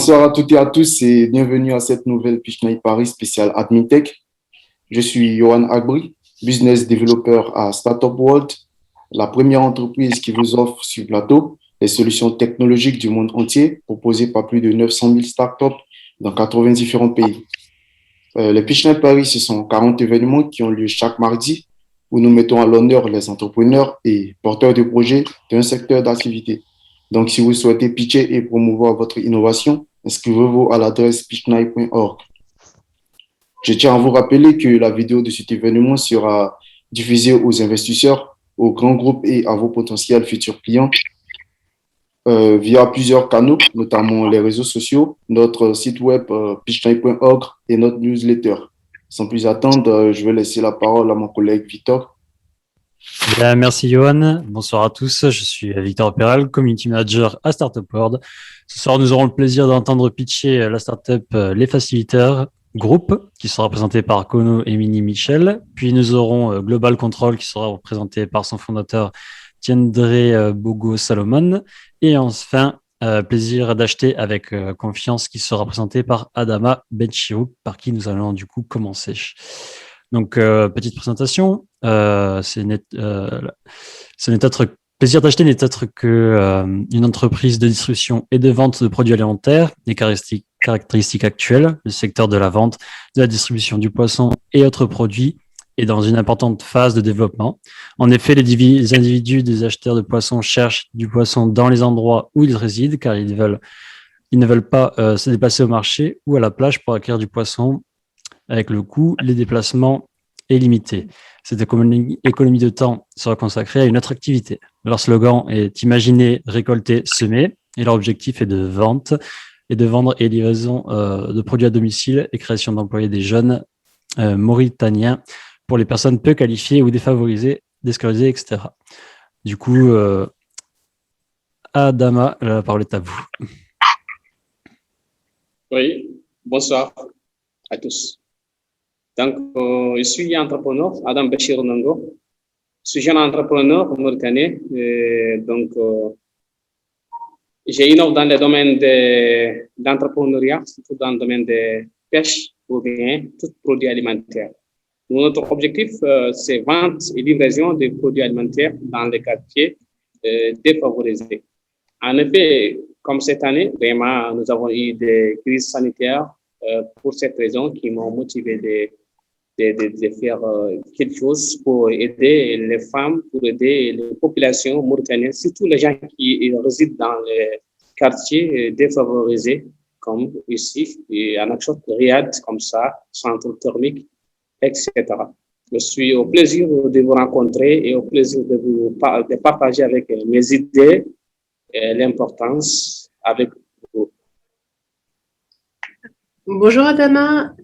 Bonsoir à toutes et à tous et bienvenue à cette nouvelle Pitch Night Paris spéciale AdminTech. Je suis Johan Agbri, business developer à Startup World, la première entreprise qui vous offre sur le plateau les solutions technologiques du monde entier proposées par plus de 900 000 startups dans 80 différents pays. Les Pitch Night Paris, ce sont 40 événements qui ont lieu chaque mardi où nous mettons à l'honneur les entrepreneurs et porteurs de projets d'un secteur d'activité. Donc, si vous souhaitez pitcher et promouvoir votre innovation, inscrivez-vous à l'adresse pitchnight.org. Je tiens à vous rappeler que la vidéo de cet événement sera diffusée aux investisseurs, aux grands groupes et à vos potentiels futurs clients via plusieurs canaux, notamment les réseaux sociaux, notre site web pitchnight.org et notre newsletter. Sans plus attendre, je vais laisser la parole à mon collègue Victor. Bien, merci Johan. Bonsoir à tous. Je suis Victor Peral, Community Manager à Startup World. Ce soir, nous aurons le plaisir d'entendre pitcher la startup Les Facilitateurs Group, qui sera présenté par Kono et Mini Michel. Puis nous aurons Global Control, qui sera représenté par son fondateur Tiendre Bogo Salomon. Et enfin, Plaisir d'acheter avec confiance, qui sera présenté par Adama Benchirou, par qui nous allons du coup commencer. Donc, petite présentation. Ce n'est autre Plaisir d'acheter n'est autre que une entreprise de distribution et de vente de produits alimentaires. Les caractéristiques actuelles, le secteur de la vente, de la distribution du poisson et autres produits est dans une importante phase de développement. En effet, les individus des acheteurs de poissons cherchent du poisson dans les endroits où ils résident, car ils ne veulent pas se déplacer au marché ou à la plage pour acquérir du poisson. Avec le coût, les déplacements est limité. Cette économie de temps sera consacrée à une autre activité. Leur slogan est imaginer, récolter, semer, et leur objectif est de vendre et livraison de produits à domicile et création d'employés des jeunes mauritaniens pour les personnes peu qualifiées ou défavorisées, déscolarisées, etc. Du coup, Adama, la parole est à vous. Oui, bonsoir à tous. Donc, je suis entrepreneur, Adam Bachir Nango. Je suis jeune entrepreneur mauritanien. J'ai innové dans le domaine d'entrepreneuriat, surtout dans le domaine de pêche ou bien tout produit alimentaire. Notre objectif, c'est vente et livraison des produits alimentaires dans les quartiers défavorisés. En effet, comme cette année, vraiment, nous avons eu des crises sanitaires pour cette raison qui m'ont motivé de faire quelque chose pour aider les femmes, pour aider les populations mauritaniennes, surtout les gens qui résident dans les quartiers défavorisés, comme ici, et en Nouakchott, Riyad, comme ça, centre thermique, etc. Je suis au plaisir de vous rencontrer et au plaisir de partager avec mes idées et l'importance avec vous. Bonjour Adama,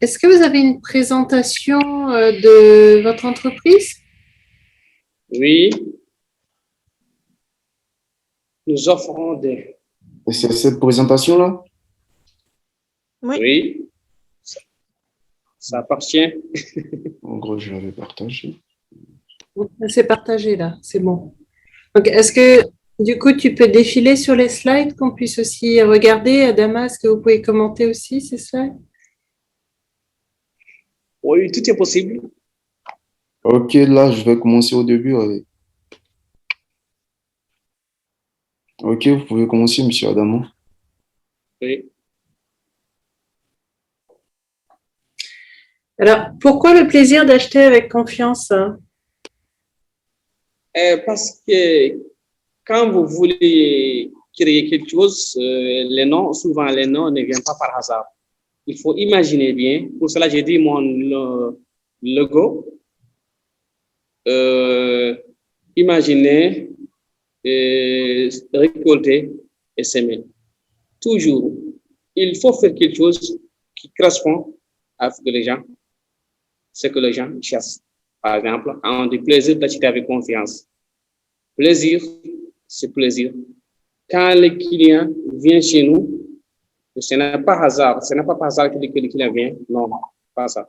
est-ce que vous avez une présentation de votre entreprise? Oui, nous offrons des... C'est cette présentation-là? Oui, ça appartient. En gros, je l'avais partagé. C'est partagé là, c'est bon. Donc, est-ce que du coup tu peux défiler sur les slides qu'on puisse aussi regarder? Adama, est-ce que vous pouvez commenter aussi ces slides? Oui, tout est possible. Ok, là, je vais commencer au début. Ok, vous pouvez commencer, monsieur Adamo. Oui. Alors, pourquoi le plaisir d'acheter avec confiance? Parce que quand vous voulez créer quelque chose, souvent les noms ne viennent pas par hasard. Il faut imaginer bien. Pour cela, j'ai dit mon logo. Imaginer, récolter et s'aimer. Toujours, il faut faire quelque chose qui correspond à ce que les gens cherchent. Par exemple, on dit plaisir d'acheter avec confiance. Plaisir, c'est plaisir. Quand le client vient chez nous, ce n'est pas hasard. Ce n'est pas par hasard que le client vient. Non, pas ça.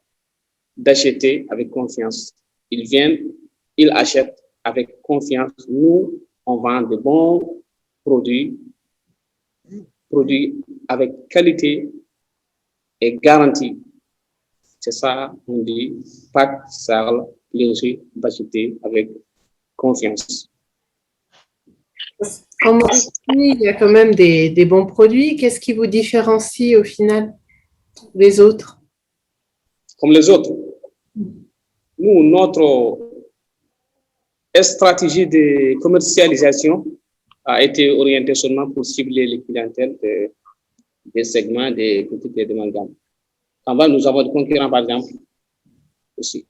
D'acheter avec confiance. Ils viennent, ils achètent avec confiance. Nous, on vend de bons produits produit avec qualité et garantie. C'est ça, on dit, Pâques, Sarl, plaisir d'acheter avec confiance. En Mauritanie, il y a quand même des bons produits. Qu'est-ce qui vous différencie au final des autres? Comme les autres, nous, notre stratégie de commercialisation a été orientée seulement pour cibler les clientèles des segments des petites et de moyennes gammes. En bas, nous avons des concurrents, par exemple, aussi.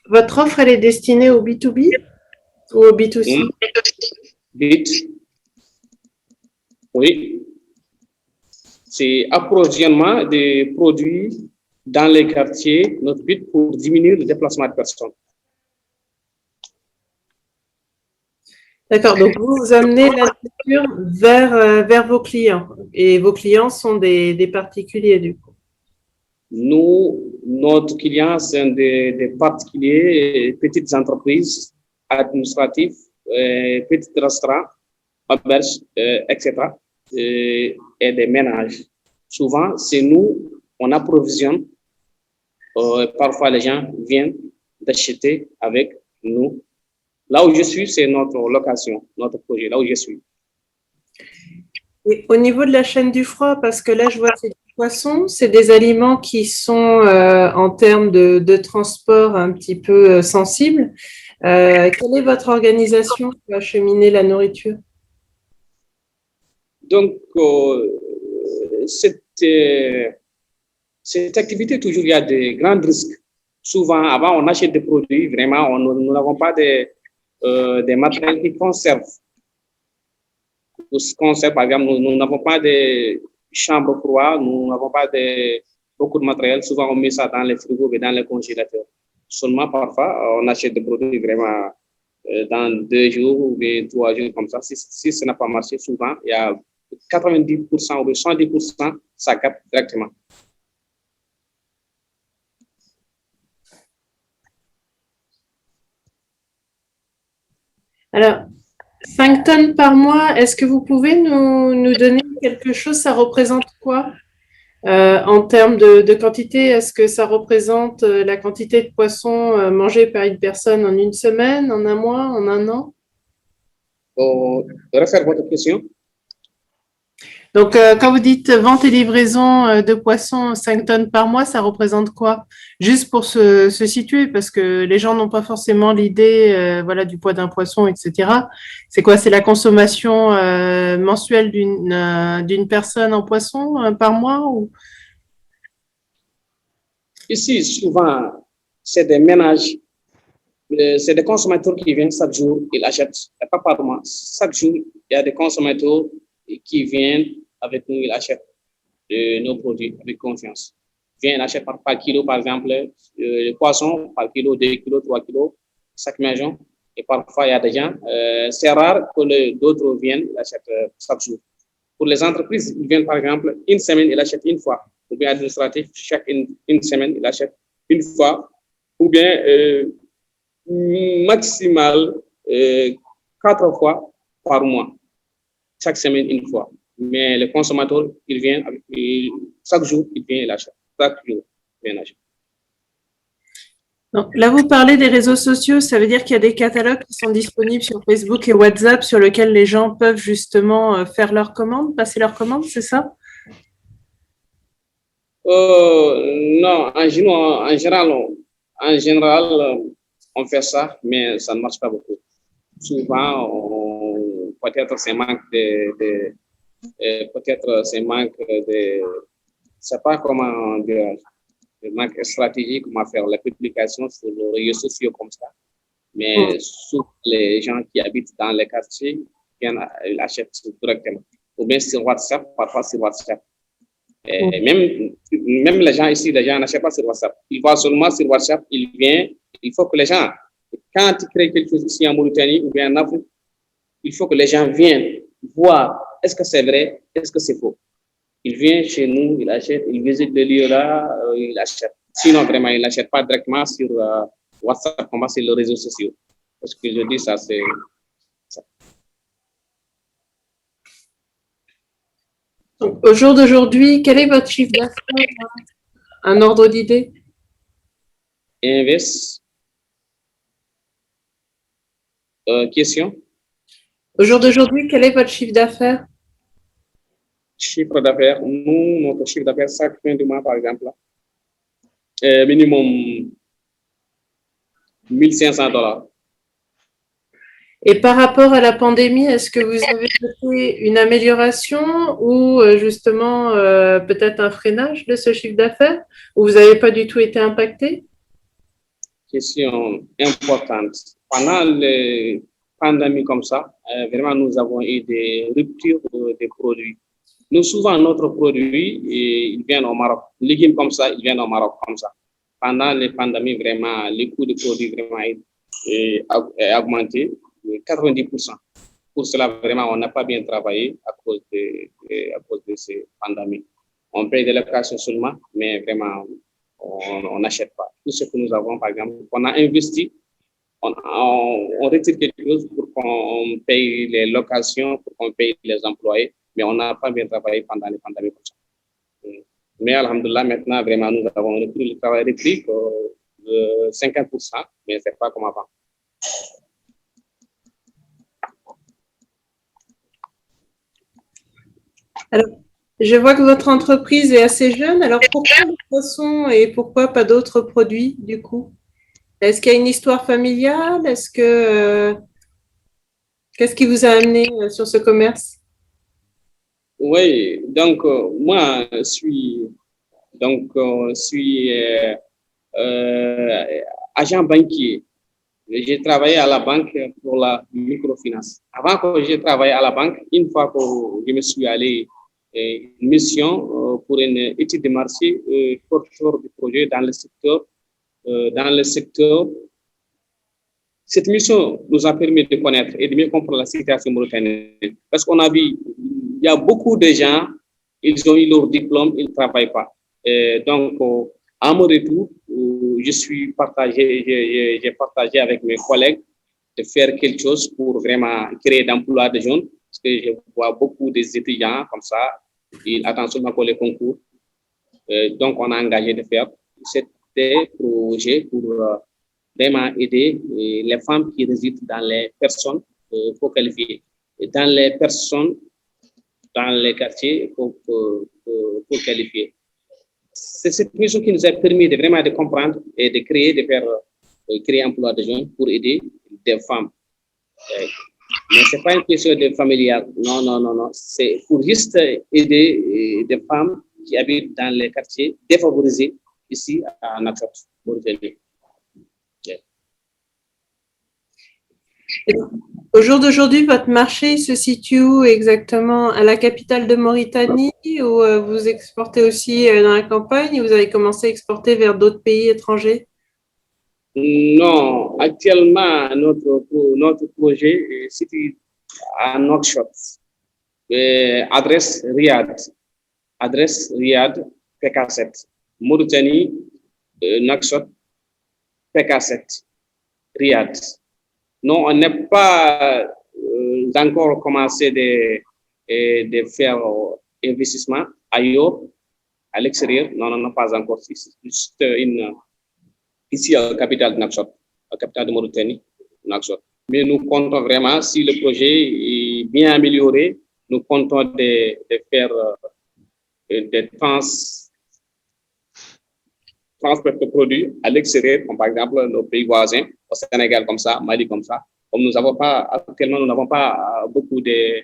Votre offre, elle est destinée au B2B ou au B2C? Bit, oui. C'est approvisionnement des produits dans les quartiers, notre but pour diminuer le déplacement de personnes. D'accord, donc vous amenez la nourriture vers vos clients et vos clients sont des particuliers du coup. Nous, notre client, c'est des particuliers, petites entreprises administratives, petits restaurants, auberges, etc. Et des ménages. Souvent, c'est nous, on approvisionne. Parfois, les gens viennent d'acheter avec nous. Là où je suis, c'est notre location, notre projet, là où je suis. Et au niveau de la chaîne du froid, parce que là, je vois c'est du poisson, c'est des aliments qui sont en termes de transport un petit peu sensibles. Quelle est votre organisation pour acheminer la nourriture? Donc, cette activité, toujours, il y a de grands risques. Souvent, avant, on achète des produits, vraiment, nous n'avons pas des matériels qui conservent. Par exemple, nous n'avons pas de chambres froides, nous n'avons pas beaucoup de matériel. Souvent, on met ça dans les frigos et dans les congélateurs. Seulement, parfois, on achète des produits vraiment dans 2 jours ou 3 jours comme ça. Si ça n'a pas marché, souvent, il y a 90% ou 110%, ça capte directement. Alors, 5 tonnes par mois, est-ce que vous pouvez nous donner quelque chose? Ça représente quoi en termes de quantité? Est-ce que ça représente la quantité de poissons mangés par une personne en une semaine, en un mois, en un an? Refaire votre question. Donc, quand vous dites vente et livraison de poissons 5 tonnes par mois, ça représente quoi? Juste pour se situer, parce que les gens n'ont pas forcément l'idée voilà, du poids d'un poisson, etc. C'est quoi? C'est la consommation mensuelle d'une personne en poisson par mois ou... Ici, souvent, c'est des ménages, c'est des consommateurs qui viennent chaque jour, ils achètent, pas par mois. Chaque jour, il y a des consommateurs qui viennent avec nous, ils achètent nos produits avec confiance. Ils viennent acheter par kilo, par exemple, le poisson par kilo, 2 kilos, 3 kilos, chaque maison. Et parfois, il y a des gens, c'est rare que d'autres viennent, ils achètent chaque jour. Pour les entreprises, ils viennent par exemple une semaine, ils achètent une fois. Ou bien administratif, chaque une semaine, ils achètent une fois. Ou bien maximal 4 fois par mois. Chaque semaine, une fois. Mais le consommateur, il vient, chaque jour, il vient, il achète. Chaque jour, il vient acheter. Donc, là, vous parlez des réseaux sociaux, ça veut dire qu'il y a des catalogues qui sont disponibles sur Facebook et WhatsApp sur lesquels les gens peuvent justement faire leurs commandes, passer leurs commandes, c'est ça? Non, en général, on fait ça, mais ça ne marche pas beaucoup. Souvent, peut-être c'est manque peut-être c'est manque de, je sais pas comment dire, manque stratégique, comment faire la publication sur les réseaux sociaux comme ça. Mais souvent, les gens qui habitent dans les quartiers viennent, ils achètent directement. Ou bien sur WhatsApp, parfois sur WhatsApp. Et même les gens ici, les gens n'achètent pas sur WhatsApp. Ils voient seulement sur WhatsApp, ils viennent. Il faut que les gens, quand ils créent quelque chose ici en Mauritanie ou bien en Afrique, il faut que les gens viennent voir est-ce que c'est vrai, est-ce que c'est faux. Ils viennent chez nous, ils achètent, ils visitent le lieu là, ils achètent. Sinon, vraiment, ils n'achètent pas directement sur WhatsApp, comme sur les réseaux sociaux. Parce que je dis ça, c'est ça. Donc, au jour d'aujourd'hui, quel est votre chiffre d'affaires? Un ordre d'idée? Invest. Question? Au jour d'aujourd'hui, quel est votre chiffre d'affaires? Chiffre d'affaires. Nous, notre chiffre d'affaires, chaque fin de mois, par exemple, minimum $1 500. Et par rapport à la pandémie, est-ce que vous avez noté une amélioration ou justement peut-être un freinage de ce chiffre d'affaires? Ou vous n'avez pas du tout été impacté? Question importante. Pendant la pandémie comme ça, vraiment, nous avons eu des ruptures des produits. Nous, souvent, notre produit, il vient au Maroc. Légumes comme ça, ils viennent au Maroc comme ça. Pendant les pandémies, vraiment, les coûts de produits vraiment est augmenté de 90%. Pour cela, vraiment, on n'a pas bien travaillé à cause de ces pandémies. On paye des locations seulement, mais vraiment, on n'achète pas. Tout ce que nous avons, par exemple, on a investi, on retire quelque chose pour qu'on paye les locations, pour qu'on paye les employés, mais on n'a pas bien travaillé pendant les pandémies comme ça. Mais alhamdoulilah, maintenant, vraiment, nous avons repris le travail repris de 50%, mais ce n'est pas comme avant. Alors, je vois que votre entreprise est assez jeune. Alors, pourquoi le poisson et pourquoi pas d'autres produits, du coup? Est-ce qu'il y a une histoire familiale? Qu'est-ce qui vous a amené sur ce commerce? Oui, donc moi, je suis agent banquier. J'ai travaillé à la banque pour la microfinance. Avant que j'ai travaillé à la banque, une fois que je me suis allé une mission pour une étude de marché porteur du projet dans le secteur. Cette mission nous a permis de connaître et de mieux comprendre la situation mauritanienne. Parce qu'on a vu, il y a beaucoup de gens, ils ont eu leur diplôme, ils ne travaillent pas. Donc, à mon retour, j'ai partagé avec mes collègues de faire quelque chose pour vraiment créer d'emplois de jeunes. Parce que je vois beaucoup des étudiants comme ça, ils attendent seulement pour les concours. Donc, on a engagé de faire cet projet pour vraiment aider les femmes qui résident dans les personnes peu qualifiées, dans les personnes dans les quartiers peu qualifiés. C'est cette mission qui nous a permis de vraiment de comprendre et de créer, créer un emploi de jeunes pour aider des femmes. Mais ce n'est pas une question de familiale. Non, non, non, non. C'est pour juste aider des femmes qui habitent dans les quartiers défavorisés ici à Nouakchott, Mauritanie. Au jour d'aujourd'hui, votre marché se situe où exactement? À la capitale de Mauritanie ou vous exportez aussi dans la campagne ou vous avez commencé à exporter vers d'autres pays étrangers? Non, actuellement, notre projet est situé à Nouakchott. Adresse Riyad, PK7. Mauritanie, Nouakchott, PK7, Riyad. Non, on n'a pas encore commencé de faire investissement ailleurs, à l'extérieur. Non, non, non, pas encore. C'est juste ici à la capitale de Nouakchott, à la capitale de Mauritanie, Nouakchott. Mais nous comptons vraiment, si le projet est bien amélioré, nous comptons de faire des transport de produits à l'extérieur, comme par exemple nos pays voisins, au Sénégal comme ça, Mali comme ça. Comme actuellement, nous n'avons pas beaucoup de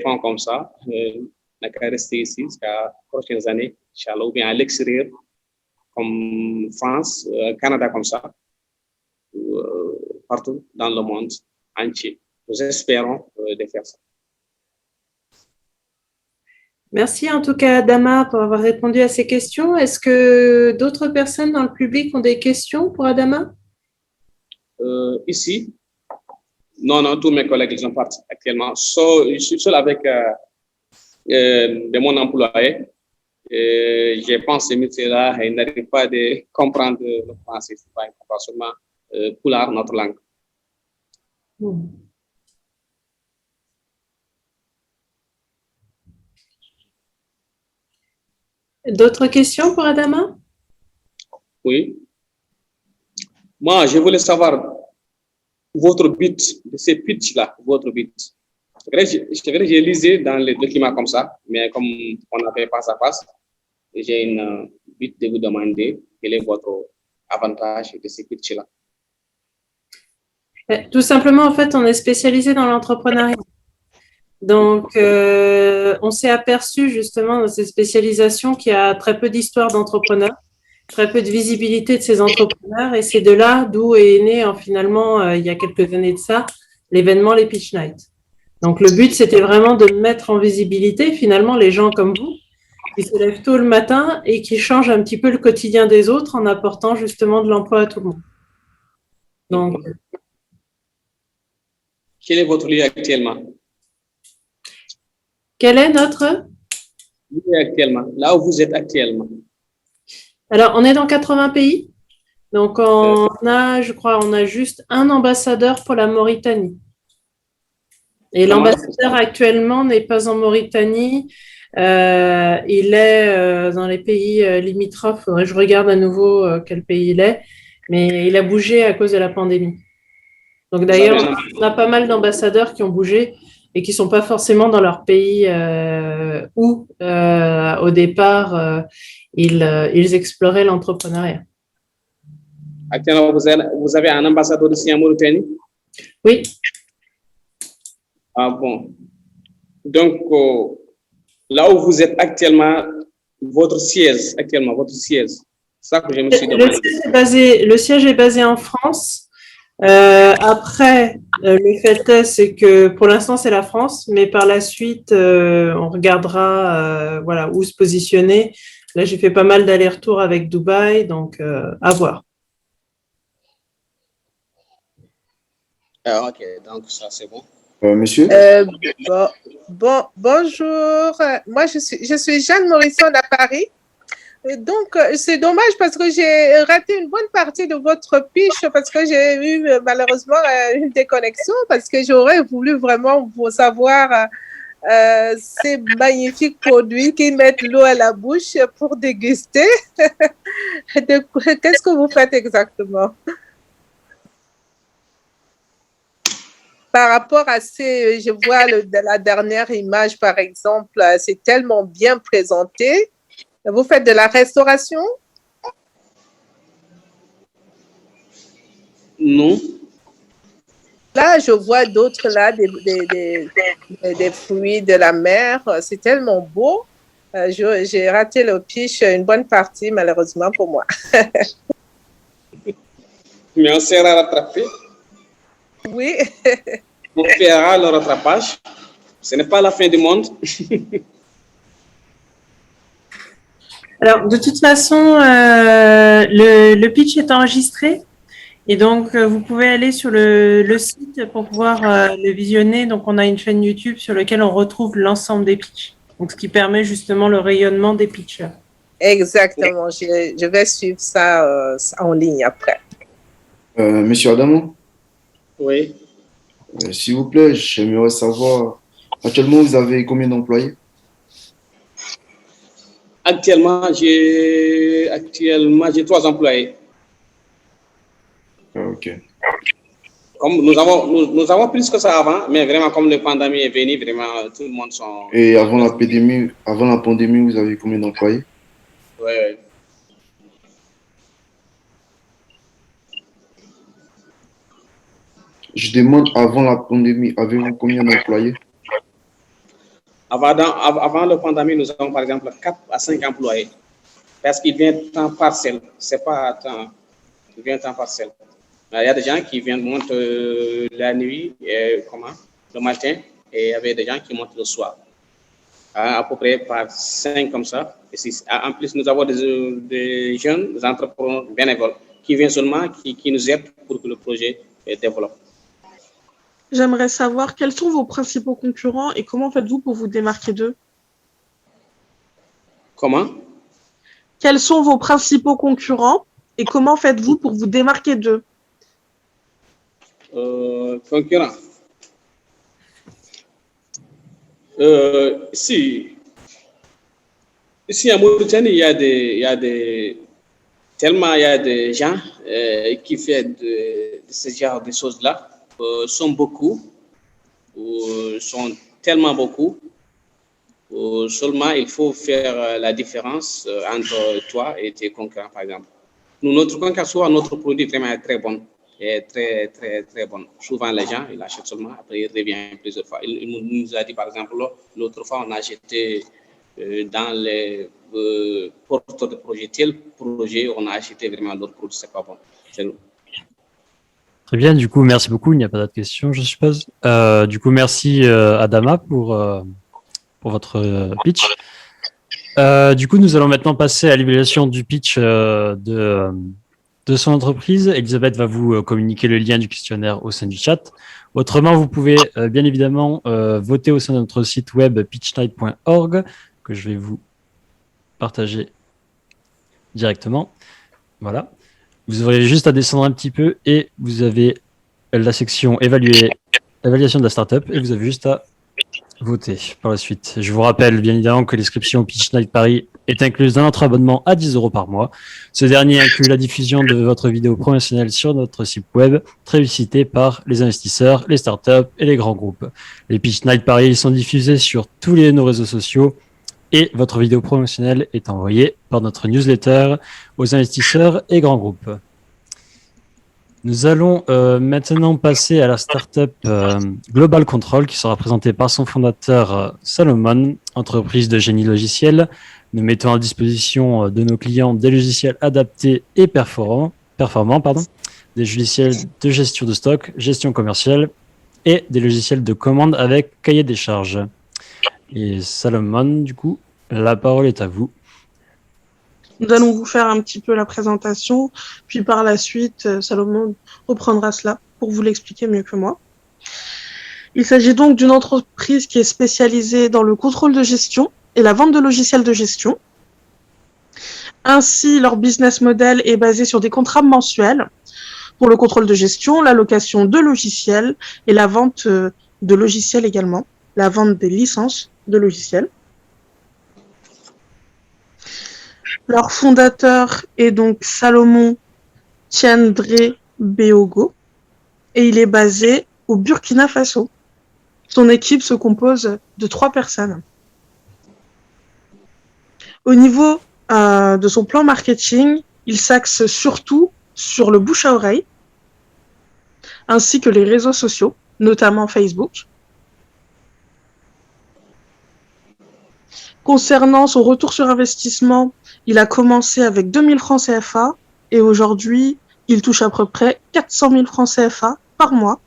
fonds comme ça. On n'a qu'à rester ici jusqu'à les prochaines années, Inch'Allah, ou bien à l'extérieur, comme France, Canada comme ça, partout dans le monde entier. Nous espérons de faire ça. Merci en tout cas, Adama, pour avoir répondu à ces questions. Est-ce que d'autres personnes dans le public ont des questions pour Adama? Ici, non, tous mes collègues, ils sont partis actuellement. Je suis seul avec de mon employé. Je pense que ce monsieur-là, il n'arrive pas à comprendre le français. C'est pas seulement Pulaar, notre langue. D'autres questions pour Adama? Oui. Moi, je voulais savoir votre but de ces pitchs-là, votre but. C'est vrai, j'ai lisé dans les documents comme ça, mais comme on a fait face à face, j'ai une but de vous demander quel est votre avantage de ces pitchs-là. Tout simplement, en fait, on est spécialisé dans l'entrepreneuriat. Donc, on s'est aperçu justement dans cette spécialisation qu'il y a très peu d'histoires d'entrepreneurs, très peu de visibilité de ces entrepreneurs, et c'est de là d'où est né finalement, il y a quelques années de ça, l'événement Les Pitch Nights. Donc, le but, c'était vraiment de mettre en visibilité finalement les gens comme vous, qui se lèvent tôt le matin et qui changent un petit peu le quotidien des autres en apportant justement de l'emploi à tout le monde. Donc, quel est votre lieu actuellement? Quel est notre lieu actuellement, là où vous êtes actuellement? Alors, on est dans 80 pays. Donc, on a, je crois, on a juste un ambassadeur pour la Mauritanie. Et l'ambassadeur actuellement n'est pas en Mauritanie. Il est dans les pays limitrophes. Faudrait que je regarde à nouveau quel pays il est. Mais il a bougé à cause de la pandémie. Donc, d'ailleurs, on a pas mal d'ambassadeurs qui ont bougé et qui ne sont pas forcément dans leur pays où, au départ, ils exploraient l'entrepreneuriat. Actuellement, vous avez un ambassadeur ici en Mauritanie? Oui. Ah bon. Donc, là où vous êtes actuellement, votre siège, c'est ça que je me suis demandé. Le siège est basé en France. Après, le fait c'est que pour l'instant, c'est la France, mais par la suite, on regardera voilà, où se positionner. Là, j'ai fait pas mal d'allers-retours avec Dubaï, donc à voir. Ok, donc ça, c'est bon. Monsieur? Bonjour. Moi, je suis Jeanne Morisson à Paris. Et donc, c'est dommage parce que j'ai raté une bonne partie de votre pitch parce que j'ai eu malheureusement une déconnexion parce que j'aurais voulu vraiment vous savoir ces magnifiques produits qui mettent l'eau à la bouche pour déguster. Qu'est-ce que vous faites exactement? Par rapport à ces, je vois la dernière image, par exemple, c'est tellement bien présenté. Vous faites de la restauration? Non. Là, je vois d'autres là, des fruits de la mer. C'est tellement beau. J'ai raté le pitch une bonne partie, malheureusement pour moi. Mais on sera rattrapé. Oui. On fera le rattrapage. Ce n'est pas la fin du monde. Alors, de toute façon, le pitch est enregistré. Et donc, vous pouvez aller sur le site pour pouvoir le visionner. Donc, on a une chaîne YouTube sur laquelle on retrouve l'ensemble des pitchs. Donc, ce qui permet justement le rayonnement des pitchers. Exactement. Je vais suivre ça en ligne après. Monsieur Adamo? Oui. S'il vous plaît, j'aimerais savoir, actuellement, vous avez combien d'employés? Actuellement, j'ai 3 employés. Ok. Comme nous avons plus que ça avant, mais vraiment, comme le pandémie est venu, vraiment, tout le monde sont... Et avant la pandémie, vous avez combien d'employés? Oui. Je demande, avant la pandémie, avez-vous combien d'employés? Avant la pandémie, nous avons par exemple 4 à 5 employés. Parce qu'il vient temps partiel. C'est pas temps. Il vient temps partiel. Il y a des gens qui viennent monter la nuit, le matin, et il y avait des gens qui montent le soir. À peu près par 5 comme ça. Et en plus, nous avons des jeunes, des entrepreneurs bénévoles qui viennent seulement, qui nous aident pour que le projet développe. J'aimerais savoir quels sont vos principaux concurrents et comment faites-vous pour vous démarquer d'eux? Comment? Quels sont vos principaux concurrents et comment faites-vous pour vous démarquer d'eux? Concurrents. Si Ici en Mauritanie, tellement il y a des gens qui font de ce genre de choses-là, sont beaucoup, sont tellement beaucoup. Seulement, il faut faire la différence entre toi et tes concurrents, par exemple. Notre concurrent, soit notre produit vraiment est très bon, et très, très, très bon. Souvent, les gens, ils achètent seulement, après, ils reviennent plusieurs fois. Il nous a dit, par exemple, l'autre fois, on a acheté dans les portes de projet, tel projet, on a acheté vraiment d'autres produits, c'est pas bon. C'est nous. Très bien, du coup, merci beaucoup. Il n'y a pas d'autres questions, je suppose. Du coup, merci Adama pour votre pitch. Du coup, nous allons maintenant passer à l'évaluation du pitch de son entreprise. Elisabeth va vous communiquer le lien du questionnaire au sein du chat. Autrement, vous pouvez bien évidemment voter au sein de notre site web pitchnight.org que je vais vous partager directement. Voilà. Vous aurez juste à descendre un petit peu et vous avez la section évaluation de la startup et vous avez juste à voter par la suite. Je vous rappelle bien évidemment que l'inscription au Pitch Night Paris est incluse dans notre abonnement à 10 € par mois. Ce dernier inclut la diffusion de votre vidéo promotionnelle sur notre site web, très visité par les investisseurs, les startups et les grands groupes. Les Pitch Night Paris sont diffusés sur tous nos réseaux sociaux et votre vidéo promotionnelle est envoyée par notre newsletter aux investisseurs et grands groupes. Nous allons maintenant passer à la startup Global Control qui sera présentée par son fondateur Salomon, entreprise de génie logiciel. Nous mettons à disposition de nos clients des logiciels adaptés et performants, des logiciels de gestion de stock, gestion commerciale et des logiciels de commande avec cahier des charges. Et Salomon, du coup, la parole est à vous. Nous allons vous faire un petit peu la présentation, puis par la suite, Salomon reprendra cela pour vous l'expliquer mieux que moi. Il s'agit donc d'une entreprise qui est spécialisée dans le contrôle de gestion et la vente de logiciels de gestion. Ainsi, leur business model est basé sur des contrats mensuels pour le contrôle de gestion, la location de logiciels et la vente de logiciels également, la vente des licences de logiciels. Leur fondateur est donc Salomon Tiandré Beogo et il est basé au Burkina Faso. Son équipe se compose de 3 personnes. Au niveau de son plan marketing, il s'axe surtout sur le bouche à oreille ainsi que les réseaux sociaux, notamment Facebook. Concernant son retour sur investissement, il a commencé avec 2 000 francs CFA et aujourd'hui, il touche à peu près 400 000 francs CFA par mois,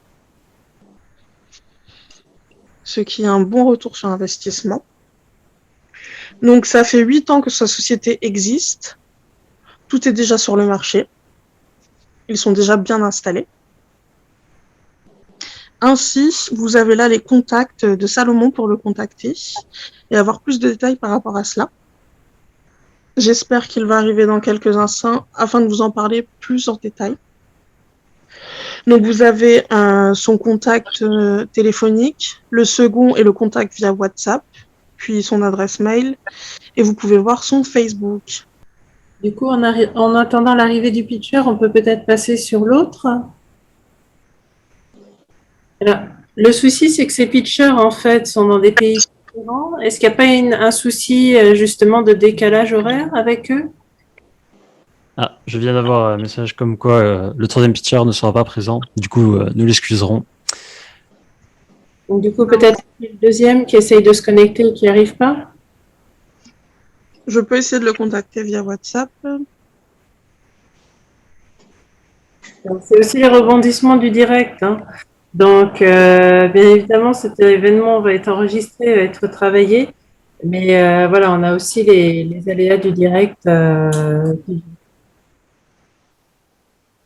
ce qui est un bon retour sur investissement. Donc, ça fait 8 ans que sa société existe. Tout est déjà sur le marché. Ils sont déjà bien installés. Ainsi, vous avez là les contacts de Salomon pour le contacter et avoir plus de détails par rapport à cela. J'espère qu'il va arriver dans quelques instants afin de vous en parler plus en détail. Donc, vous avez son contact téléphonique, le second est le contact via WhatsApp, puis son adresse mail, et vous pouvez voir son Facebook. Du coup, en attendant l'arrivée du pitcher, on peut peut-être passer sur l'autre. Alors, le souci, c'est que ces pitchers, en fait, sont dans des pays différents. Est-ce qu'il n'y a pas un souci, justement, de décalage horaire avec eux? Ah, je viens d'avoir un message comme quoi le troisième pitcher ne sera pas présent. Du coup, nous l'excuserons. Donc, du coup, peut-être le deuxième qui essaye de se connecter et qui n'y arrive pas? Je peux essayer de le contacter via WhatsApp. C'est aussi les rebondissements du direct, hein. Donc, bien évidemment, cet événement va être enregistré, va être travaillé. Mais voilà, on a aussi les aléas du direct.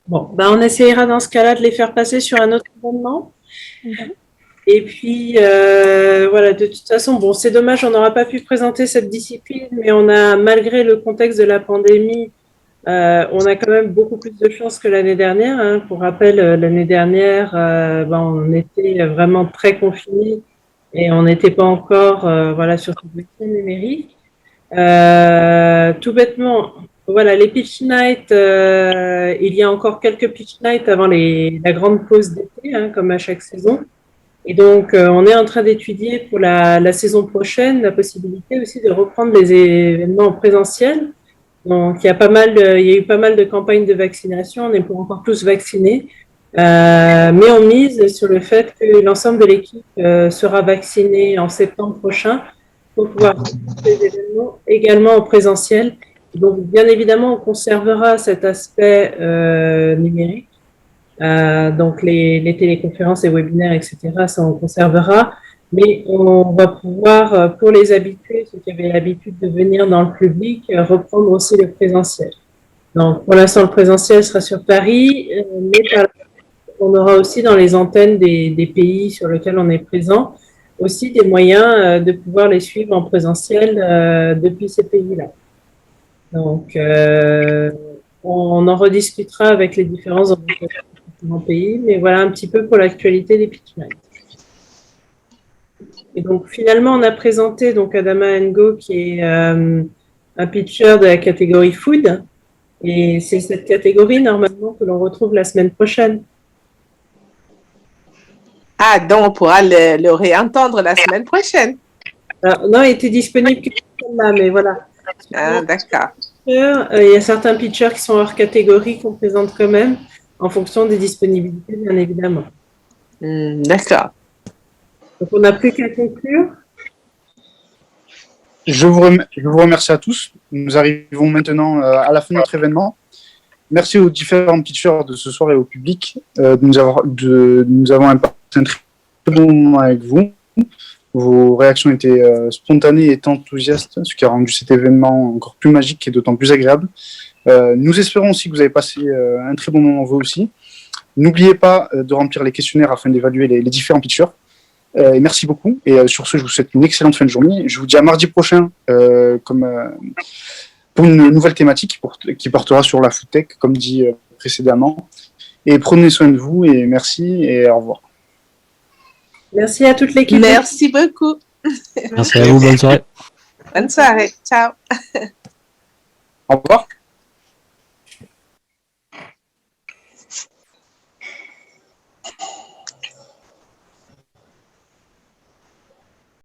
Bon, ben on essayera dans ce cas-là de les faire passer sur un autre événement. Et puis, voilà, de toute façon, bon, c'est dommage, on n'aura pas pu présenter cette discipline, mais on a, malgré le contexte de la pandémie, on a quand même beaucoup plus de chance que l'année dernière, hein. Pour rappel, l'année dernière, on était vraiment très confinés et on n'était pas encore voilà, sur ce vaccin numérique. Tout bêtement, voilà, les pitch nights, il y a encore quelques pitch nights avant la grande pause d'été, hein, comme à chaque saison. Et donc, on est en train d'étudier pour la saison prochaine la possibilité aussi de reprendre les événements en présentiel. Donc, il y a eu pas mal de campagnes de vaccination. On est pour encore plus vaccinés. Mais on mise sur le fait que l'ensemble de l'équipe sera vaccinée en septembre prochain pour pouvoir reprendre les événements également en présentiel. Donc, bien évidemment, on conservera cet aspect numérique. Donc les téléconférences et webinaires, etc., ça on conservera, mais on va pouvoir, pour les habitués, ceux qui avaient l'habitude de venir dans le public, reprendre aussi le présentiel. Donc pour l'instant, le présentiel sera sur Paris, mais on aura aussi dans les antennes des pays sur lesquels on est présent, aussi des moyens de pouvoir les suivre en présentiel depuis ces pays-là. Donc on en rediscutera avec les différents organisateurs dans le pays, mais voilà un petit peu pour l'actualité des pitch nights. Et donc finalement, on a présenté donc Adama Ngo, qui est un pitcher de la catégorie food, et c'est cette catégorie normalement que l'on retrouve la semaine prochaine. Ah, donc on pourra le réentendre la semaine prochaine. Alors, non, il était disponible que là, mais voilà. Ah, d'accord. Il y a certains pitchers qui sont hors catégorie qu'on présente quand même, en fonction des disponibilités, bien évidemment. D'accord. Donc, on n'a plus qu'à conclure. Je vous remercie à tous. Nous arrivons maintenant à la fin de notre événement. Merci aux différents pitchers de ce soir et au public de nous avons passé un très bon moment avec vous. Vos réactions étaient spontanées et enthousiastes, ce qui a rendu cet événement encore plus magique et d'autant plus agréable. Nous espérons aussi que vous avez passé un très bon moment vous aussi. N'oubliez pas de remplir les questionnaires afin d'évaluer les différents pitchers. Et merci beaucoup. Et sur ce, je vous souhaite une excellente fin de journée. Je vous dis à mardi prochain pour une nouvelle thématique qui portera sur la food tech, comme dit précédemment. Et prenez soin de vous et merci et au revoir. Merci à toute l'équipe. Merci beaucoup. Merci à vous, bonne soirée. Bonne soirée. Ciao. Au revoir.